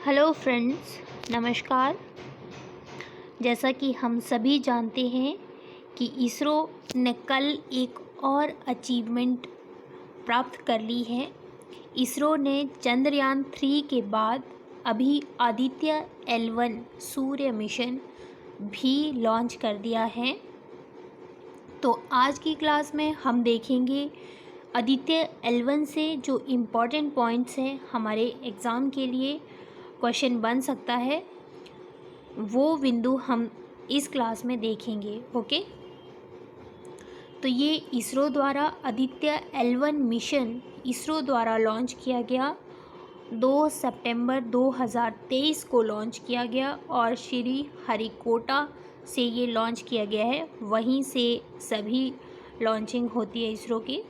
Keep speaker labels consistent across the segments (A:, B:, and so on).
A: Hello friends, नमस्कार। जैसा कि हम सभी जानते हैं कि इसरो ने कल एक और अचीवमेंट प्राप्त कर ली है। इसरो ने चंद्रयान-3 के बाद अभी आदित्य L1 सूर्य मिशन भी लॉन्च कर दिया है। तो आज की क्लास में हम देखेंगे आदित्य L1 से जो इम्पोर्टेंट पॉइंट्स हैं हमारे एग्ज़ाम के लिए क्वेश्चन बन सकता है, वो बिंदु हम इस क्लास में देखेंगे। ओके, तो ये इसरो द्वारा आदित्य L1 मिशन इसरो द्वारा लॉन्च किया गया। 2 सितंबर 2023 को लॉन्च किया गया और श्री हरिकोटा से ये लॉन्च किया गया है। वहीं से सभी लॉन्चिंग होती है इसरो की।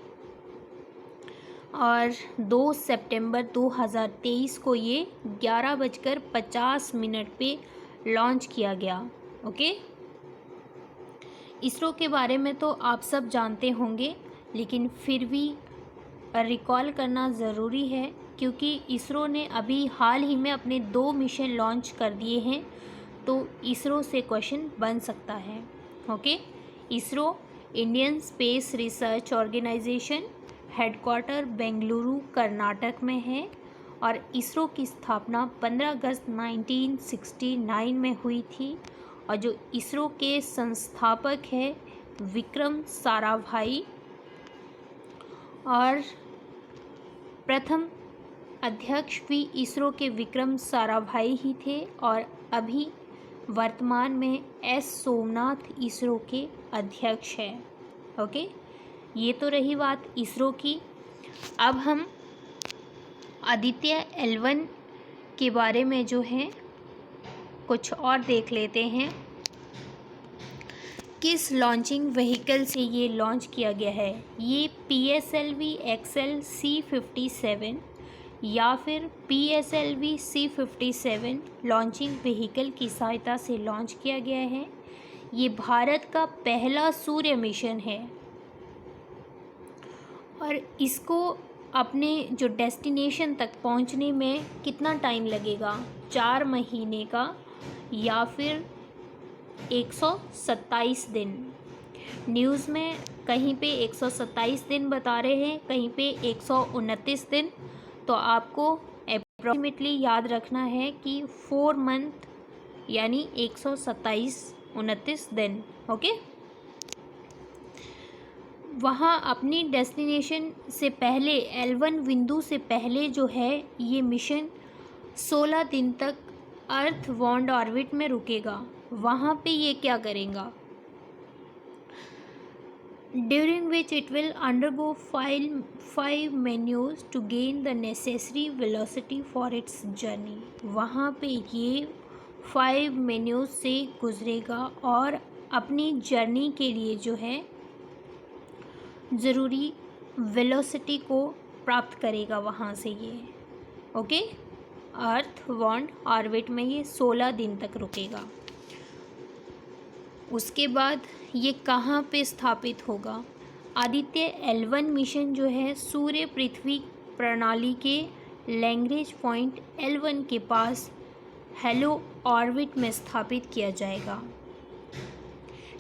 A: और 2 सितंबर 2023 को ये 11:50 पे लॉन्च किया गया। ओके, इसरो के बारे में तो आप सब जानते होंगे, लेकिन फिर भी रिकॉल करना ज़रूरी है क्योंकि इसरो ने अभी हाल ही में अपने 2 मिशन लॉन्च कर दिए हैं, तो इसरो से क्वेश्चन बन सकता है। Okay, ISRO Indian space research organisation headquarter Bengaluru Karnataka में है और इसरो की स्थापना 15 अगस्त 1969 में हुई थी। और जो इसरो के संस्थापक हैं विक्रम साराभाई और प्रथम अध्यक्ष भी इसरो के विक्रम साराभाई ही थे और अभी वर्तमान में एस सोमनाथ इसरो के अध्यक्ष हैं। ओके, ये तो रही बात इसरो की। अब हम आदित्य L1 के बारे में जो है कुछ और देख लेते हैं। किस लॉन्चिंग व्हीकल से ये लॉन्च किया गया है? ये PSLV XL C57 या फिर PSLV C57 लॉन्चिंग व्हीकल की सहायता से लॉन्च किया गया है। ये भारत का पहला सूर्य मिशन है और इसको अपने जो डेस्टिनेशन तक पहुंचने में कितना टाइम लगेगा? 4 महीने का या फिर 127 दिन। न्यूज़ में कहीं पे 127 दिन बता रहे हैं, कहीं पे 129 दिन। तो आपको अप्रॉक्सीमेटली याद रखना है कि 4 मंथ यानी 127-29 दिन। ओके, वहाँ अपनी डेस्टिनेशन से पहले L1 बिंदु से पहले जो है ये मिशन 16 दिन तक अर्थ वॉन्ड ऑर्बिट में रुकेगा। वहाँ पे ये क्या करेगा? During which it will undergo 5 manoeuvres to gain the necessary velocity for its journey. वहाँ पे ये 5 मेन्यूज से गुजरेगा और अपनी जर्नी के लिए जो है ज़रूरी वेलोसिटी को प्राप्त करेगा वहाँ से ये। ओके, अर्थ वॉन्ड ऑर्बिट में ये 16 दिन तक रुकेगा। उसके बाद ये कहाँ पे स्थापित होगा? आदित्य L1 मिशन जो है सूर्य पृथ्वी प्रणाली के लैग्रेंज पॉइंट L1 के पास हेलो ऑर्बिट में स्थापित किया जाएगा।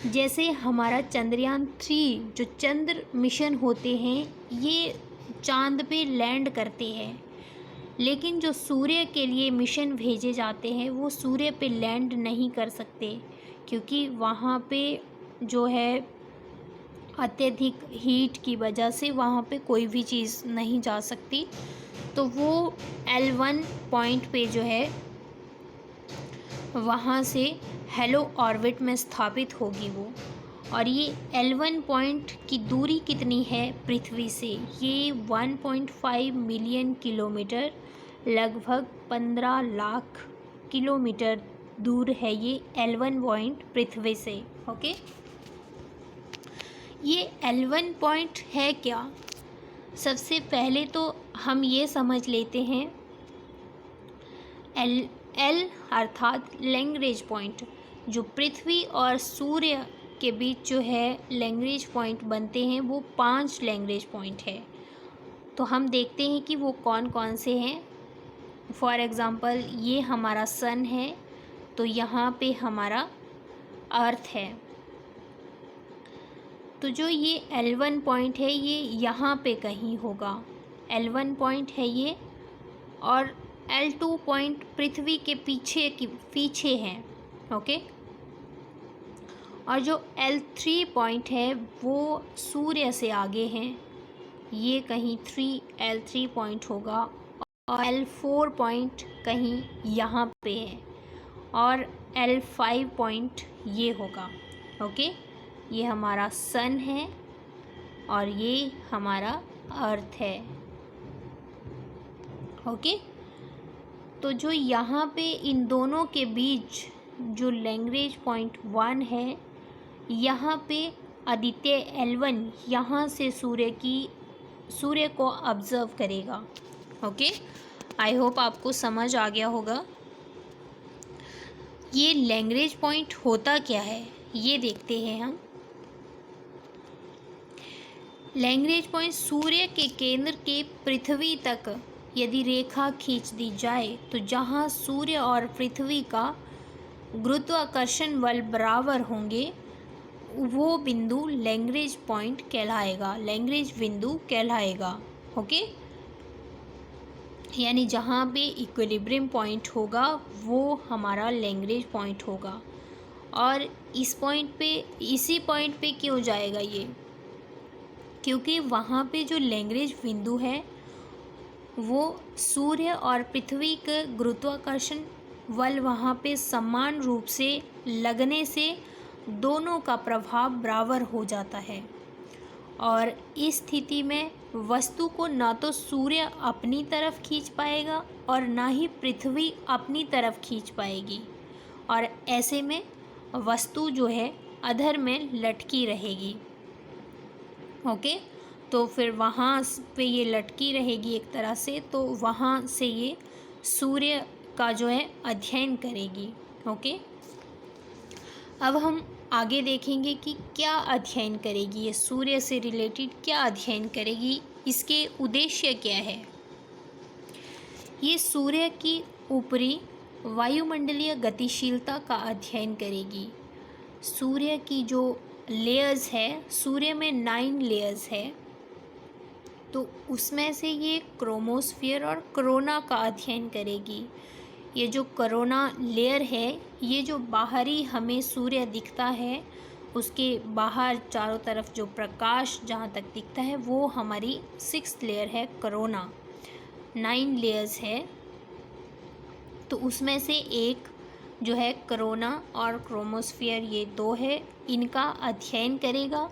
A: जैसे हमारा चंद्रयान-3 जो चंद्र मिशन होते हैं ये चांद पे लैंड करते हैं, लेकिन जो सूर्य के लिए मिशन भेजे जाते हैं वो सूर्य पे लैंड नहीं कर सकते क्योंकि वहाँ पे जो है अत्यधिक हीट की वजह से वहाँ पे कोई भी चीज़ नहीं जा सकती। तो वो L1 पॉइंट पे जो है वहाँ से हेलो ऑर्बिट में स्थापित होगी वो। और ये L1 पॉइंट की दूरी कितनी है पृथ्वी से? ये 1.5 मिलियन किलोमीटर, लगभग 15 लाख किलोमीटर दूर है ये L1 पॉइंट पृथ्वी से। ओके, ये L1 पॉइंट है क्या? सबसे पहले तो हम ये समझ लेते हैं L अर्थात लैग्रेंज पॉइंट, जो पृथ्वी और सूर्य के बीच जो है लैग्रेंज पॉइंट बनते हैं वो 5 लैग्रेंज पॉइंट है। तो हम देखते हैं कि वो कौन कौन से हैं। फॉर एग्ज़ाम्पल ये हमारा सन है, तो यहाँ पे हमारा अर्थ है। तो जो ये L1 पॉइंट है ये यहाँ पे कहीं होगा, L1 पॉइंट है ये, और L2 पॉइंट पृथ्वी के पीछे है, ओके। और जो L3 पॉइंट है वो सूर्य से आगे हैं, ये कहीं L3 पॉइंट होगा, और L4 पॉइंट कहीं यहाँ पे है, और L5 पॉइंट ये होगा, ओके। ये हमारा सन है और ये हमारा अर्थ है, ओके। तो जो यहाँ पे इन दोनों के बीच जो लैग्रेंज पॉइंट 1 है, यहाँ पे आदित्य L1 यहाँ से सूर्य को ऑब्ज़र्व करेगा, ओके। आई होप आपको समझ आ गया होगा। ये लैग्रेंज पॉइंट होता क्या है ये देखते हैं हम। लैग्रेंज पॉइंट सूर्य के केंद्र के पृथ्वी तक यदि रेखा खींच दी जाए तो जहाँ सूर्य और पृथ्वी का गुरुत्वाकर्षण बल बराबर होंगे वो बिंदु लैग्रेंज पॉइंट कहलाएगा, लैग्रेंज बिंदु कहलाएगा, ओके। यानी जहाँ पे इक्विलिब्रियम पॉइंट होगा वो हमारा लैग्रेंज पॉइंट होगा। और इसी पॉइंट पे क्यों जाएगा ये, क्योंकि वहाँ पे जो लैग्रेंज बिंदु है वो सूर्य और पृथ्वी के गुरुत्वाकर्षण बल वहाँ पे समान रूप से लगने से दोनों का प्रभाव बराबर हो जाता है। और इस स्थिति में वस्तु को ना तो सूर्य अपनी तरफ खींच पाएगा और ना ही पृथ्वी अपनी तरफ खींच पाएगी, और ऐसे में वस्तु जो है अधर में लटकी रहेगी, ओके। तो फिर वहाँ पे ये लटकी रहेगी एक तरह से, तो वहाँ से ये सूर्य का जो है अध्ययन करेगी, ओके। अब हम आगे देखेंगे कि क्या अध्ययन करेगी ये, सूर्य से रिलेटेड क्या अध्ययन करेगी, इसके उद्देश्य क्या है। ये सूर्य की ऊपरी वायुमंडलीय गतिशीलता का अध्ययन करेगी। सूर्य की जो लेयर्स है, सूर्य में 9 लेयर्स है, तो उसमें से ये क्रोमोस्फीयर और कोरोना का अध्ययन करेगी। ये जो कोरोना लेयर है, ये जो बाहरी हमें सूर्य दिखता है उसके बाहर चारों तरफ जो प्रकाश जहाँ तक दिखता है वो हमारी 6th लेयर है कोरोना। 9 लेयर्स है, तो उसमें से एक जो है कोरोना और क्रोमोस्फीयर, ये 2 है, इनका अध्ययन करेगा।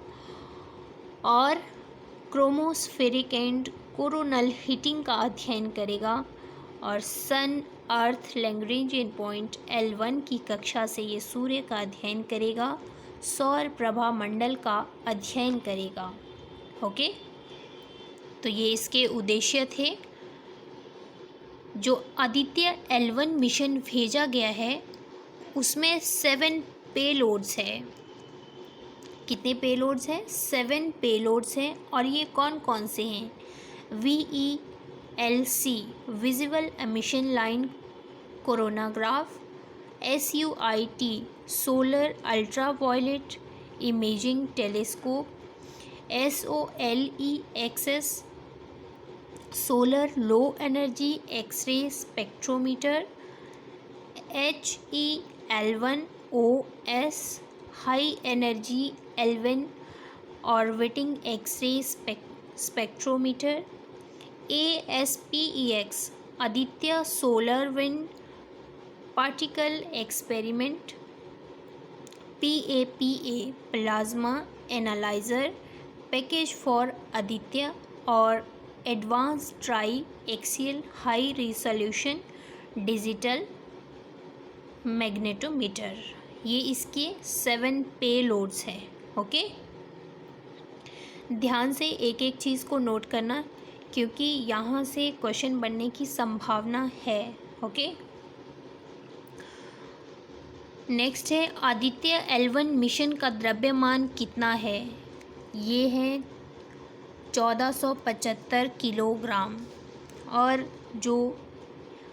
A: और क्रोमोस्फेरिक एंड कोरोनल हीटिंग का अध्ययन करेगा। और सन अर्थ लैग्रेंजियन पॉइंट L1 की कक्षा से ये सूर्य का अध्ययन करेगा, सौर प्रभा मंडल का अध्ययन करेगा, ओके। तो ये इसके उद्देश्य थे। जो आदित्य L1 मिशन भेजा गया है उसमें 7 पेलोड्स है। कितने पेलोड्स हैं? 7 पेलोड्स हैं। और ये कौन कौन से हैं? VELC visible emission line coronagraph, SUIT solar ultraviolet imaging telescope, SOLEXS solar low energy X ray spectrometer, HEL1OS high energy L1 orbiting X ray spectrometer, ASPEX Aditya solar wind particle experiment, PAPA plasma analyser package for Aditya, और advance tri axial high resolution digital magnetometer. ये इसके 7 payloads हैं, okay. ध्यान से एक एक चीज़ को note करना क्योंकि यहाँ से क्वेश्चन बनने की संभावना है, ओके। नेक्स्ट है आदित्य L1 मिशन का द्रव्यमान कितना है? ये है 1475 किलोग्राम। और जो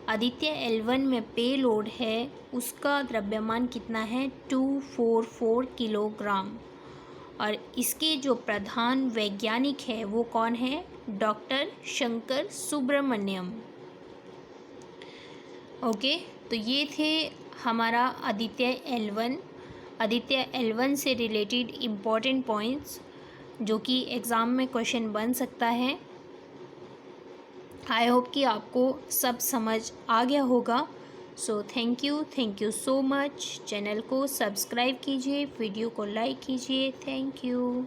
A: आदित्य L1 में पेलोड है उसका द्रव्यमान कितना है 244 किलोग्राम। और इसके जो प्रधान वैज्ञानिक है वो कौन है डॉक्टर शंकर सुब्रमण्यम। ओके, तो ये थे हमारा आदित्य L1 से रिलेटेड इम्पॉर्टेंट पॉइंट्स जो कि एग्ज़ाम में क्वेश्चन बन सकता है। आई होप कि आपको सब समझ आ गया होगा। So thank you so much. Channel को सब्सक्राइब कीजिए, वीडियो को लाइक कीजिए। Thank you.